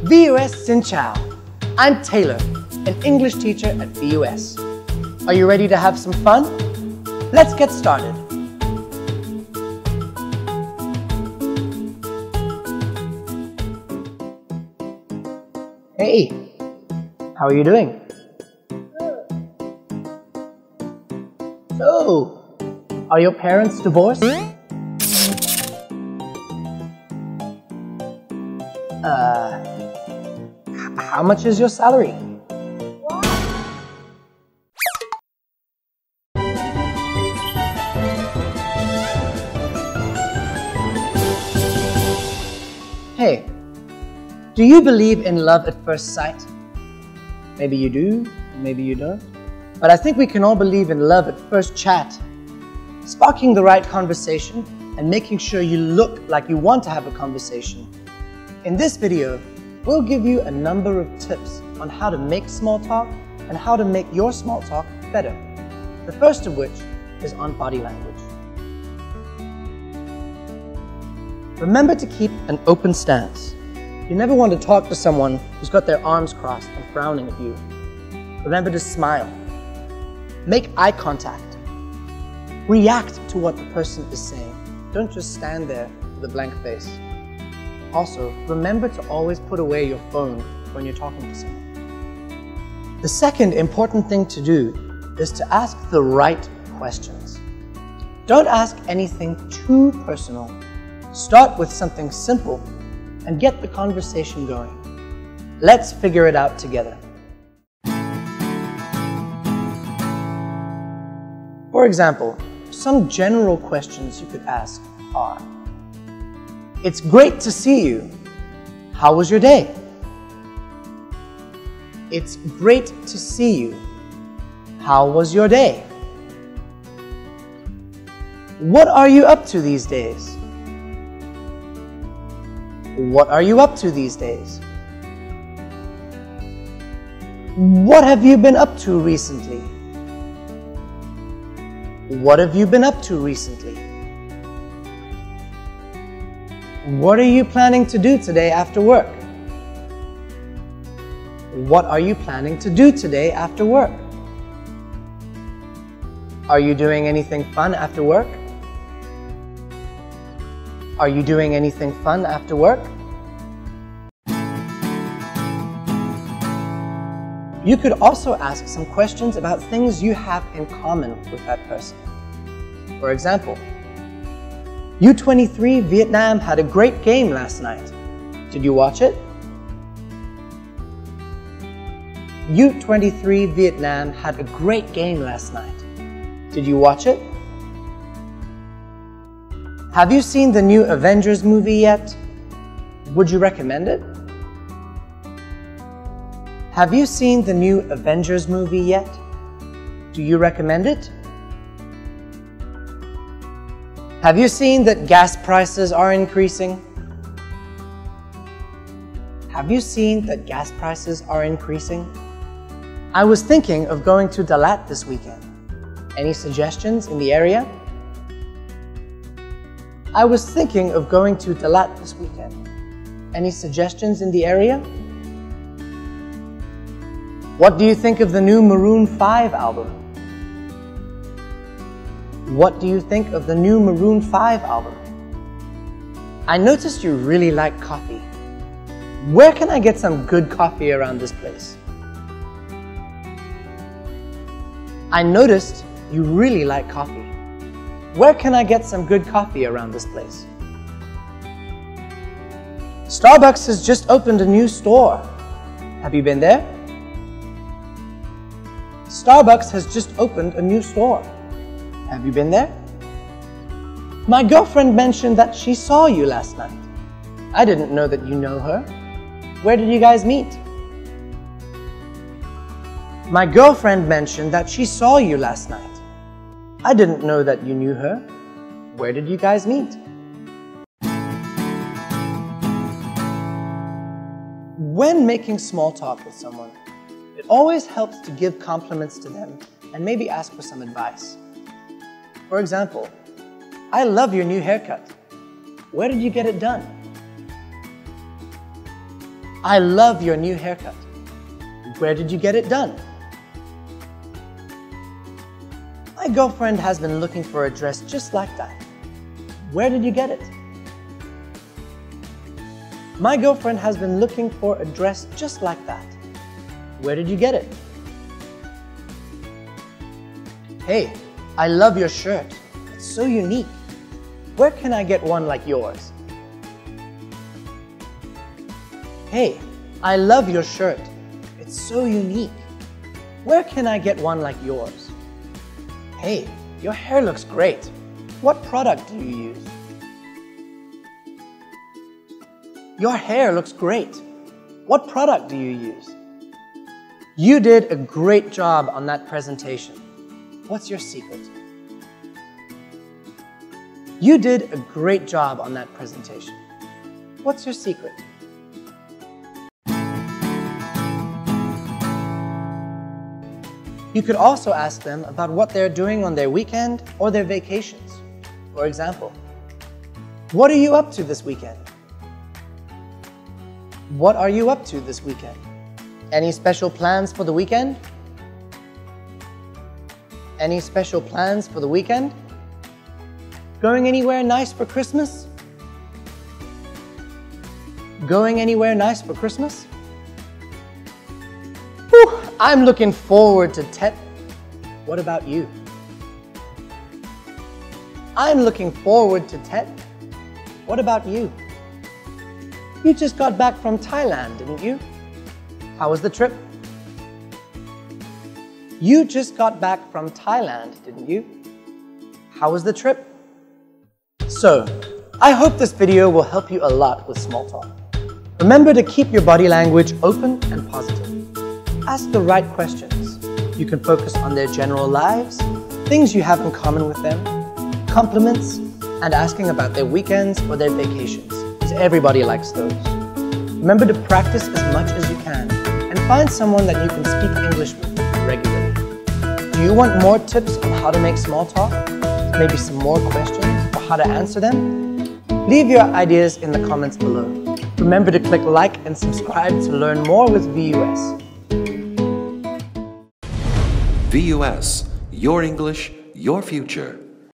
VUS Xin Chào. I'm Taylor, an English teacher at VUS. Are you ready to have some fun? Let's get started. Hey, how are you doing? So, are your parents divorced? How much is your salary? Hey, do you believe in love at first sight? Maybe you do, maybe you don't. But I think we can all believe in love at first chat. Sparking the right conversation and making sure you look like you want to have a conversation. In this video, we'll give you a number of tips on how to make small talk and how to make your small talk better. The first of which is on body language. Remember to keep an open stance. You never want to talk to someone who's got their arms crossed and frowning at you. Remember to smile. Make eye contact. React to what the person is saying. Don't just stand there with a blank face. Also, remember to always put away your phone when you're talking to someone. The second important thing to do is to ask the right questions. Don't ask anything too personal. Start with something simple and get the conversation going. Let's figure it out together. For example, some general questions you could ask are: it's great to see you. How was your day? It's great to see you. How was your day? What are you up to these days? What are you up to these days? What have you been up to recently? What have you been up to recently? What are you planning to do today after work? What are you planning to do today after work? Are you doing anything fun after work? Are you doing anything fun after work? You could also ask some questions about things you have in common with that person. For example, U23 Vietnam had a great game last night. Did you watch it? U23 Vietnam had a great game last night. Did you watch it? Have you seen the new Avengers movie yet? Would you recommend it? Have you seen the new Avengers movie yet? Do you recommend it? Have you seen that gas prices are increasing? Have you seen that gas prices are increasing? I was thinking of going to Dalat this weekend. Any suggestions in the area? I was thinking of going to Dalat this weekend. Any suggestions in the area? What do you think of the new Maroon 5 album? What do you think of the new Maroon 5 album? I noticed you really like coffee. Where can I get some good coffee around this place? I noticed you really like coffee. Where can I get some good coffee around this place? Starbucks has just opened a new store. Have you been there? Starbucks has just opened a new store. Have you been there? My girlfriend mentioned that she saw you last night. I didn't know that you know her. Where did you guys meet? My girlfriend mentioned that she saw you last night. I didn't know that you knew her. Where did you guys meet? When making small talk with someone, it always helps to give compliments to them and maybe ask for some advice. For example, I love your new haircut. Where did you get it done? I love your new haircut. Where did you get it done? My girlfriend has been looking for a dress just like that. Where did you get it? My girlfriend has been looking for a dress just like that. Where did you get it? Hey, I love your shirt. It's so unique. Where can I get one like yours? Hey, I love your shirt. It's so unique. Where can I get one like yours? Hey, your hair looks great. What product do you use? Your hair looks great. What product do you use? You did a great job on that presentation. What's your secret? You did a great job on that presentation. What's your secret? You could also ask them about what they're doing on their weekend or their vacations. For example, what are you up to this weekend? What are you up to this weekend? Any special plans for the weekend? Any special plans for the weekend? Going anywhere nice for Christmas? Going anywhere nice for Christmas? Whew, I'm looking forward to Tet. What about you? I'm looking forward to Tet. What about you? You just got back from Thailand, didn't you? How was the trip? You just got back from Thailand, didn't you? How was the trip? So, I hope this video will help you a lot with small talk. Remember to keep your body language open and positive. Ask the right questions. You can focus on their general lives, things you have in common with them, compliments, and asking about their weekends or their vacations, because everybody likes those. Remember to practice as much as you can and find someone that you can speak English with regularly. Do you want more tips on how to make small talk? Maybe some more questions or how to answer them? Leave your ideas in the comments below. Remember to click like and subscribe to learn more with VUS. VUS, your English, your future.